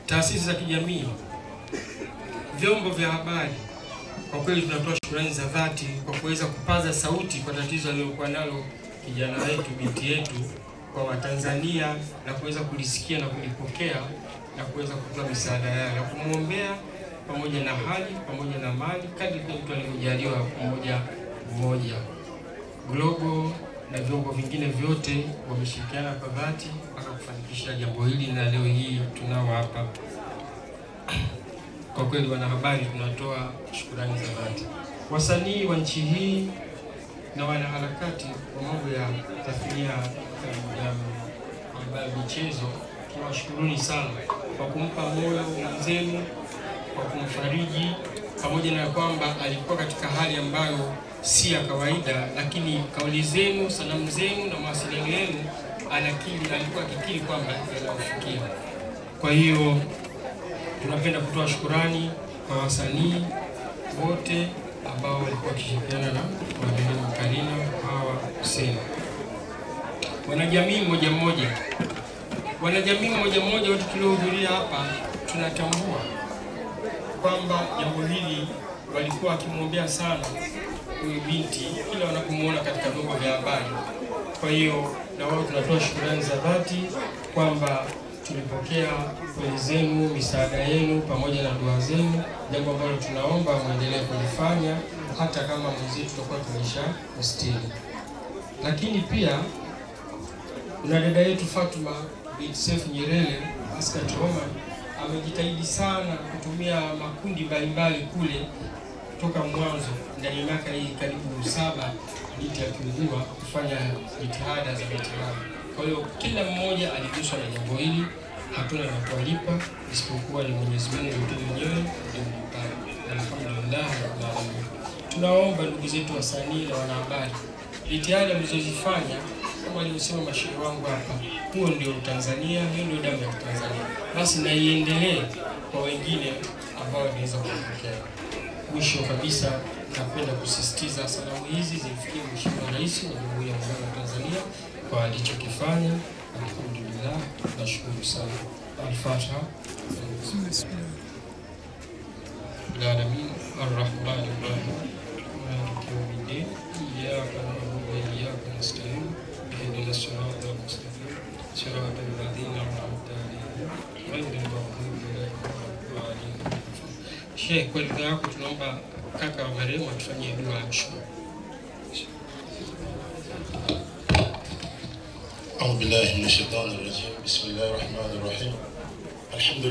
taasisi za kijamii, vyombo vya habari, kwa kweli tunatoa shukrani za dhati kwa kuweza kupaza sauti kwa tatizo alilokuwa nalo kijana wetu, binti yetu, kwa Watanzania, na kuweza kulisikia na kulipokea na kuweza kutoa misaada yao na kumwombea pamoja na hali pamoja na mali kadri mtu alivyojaliwa mmoja. Global na vyombo vingine vyote wameshirikiana kwa dhati mpaka kufanikisha jambo hili, na leo hii tunao hapa. Kwa kweli wanahabari, tunatoa shukrani za dhati. Wasanii wa nchi hii na wanaharakati wa mambo ya tasnia ya michezo, tunawashukuruni sana kwa kumpa moyo mwenzenu, kwa kumfariji, pamoja na kwamba alikuwa katika hali ambayo si ya kawaida, lakini kauli zenu, salamu zenu na mawasiliano yenu alikuwa akikiri kwamba yanawafikia. Kwa hiyo tunapenda kutoa shukurani kwa wasanii wote ambao walikuwa wakishirikiana na Madam Karina Hawa Hussein. Wanajamii mmoja mmoja wote tuliohudhuria hapa tunatambua kwamba jambo hili walikuwa wakimwombea sana huyu binti kila wanapomuona katika vyombo vya habari. Kwa hiyo na wao tunatoa shukrani za dhati kwamba tulipokea kweli zenu, misaada yenu pamoja na dua zenu, jambo ambalo tunaomba muendelee kulifanya hata kama mwenzetu tutakuwa tumesha mstiri. Lakini pia na dada yetu Fatuma binti Seif Nyerere Askari Oman amejitahidi sana kutumia makundi mbalimbali kule kutoka mwanzo ndani ya miaka hii karibu 7 binti akiugua kufanya jitihada za matibabu. Kwa hiyo kila mmoja aliguswa na jambo hili, hatuna la kuwalipa isipokuwa ni Mwenyezi Mungu tu mwenyewe ndiye mpaka. Alhamdulillah. Tunaomba ndugu zetu wasanii na wanahabari, jitihada mlizozifanya kama walivyosema mashehe wangu hapa, huo ndio Tanzania, hiyo ndio damu ya Tanzania. Basi na iendelee kwa wengine ambao wanaweza kupokea. Mwisho kabisa, napenda kusisitiza salamu hizi zifikie Mheshimiwa Rais wa Jamhuri ya Muungano wa Tanzania kwa alichokifanya. Alhamdulillah, nashukuru sana. Al-Fatiha. Bismillahirrahmanirrahim. Ar-Rahmanir-Rahim. Maliki yawmiddin. Iyyaka na'budu wa iyyaka nasta'in. Ihdinas siratal mustaqim. Siratal ladzina an'amta 'alaihim ghayril maghdubi 'alaihim waladdallin. Sheikh, kwa lugha yako tunaomba kaka wa marehemu atufanyie dua ya shukrani. أعوذ بالله من الشيطان الرجيم. بسم الله الرحمن الرحيم. الحمد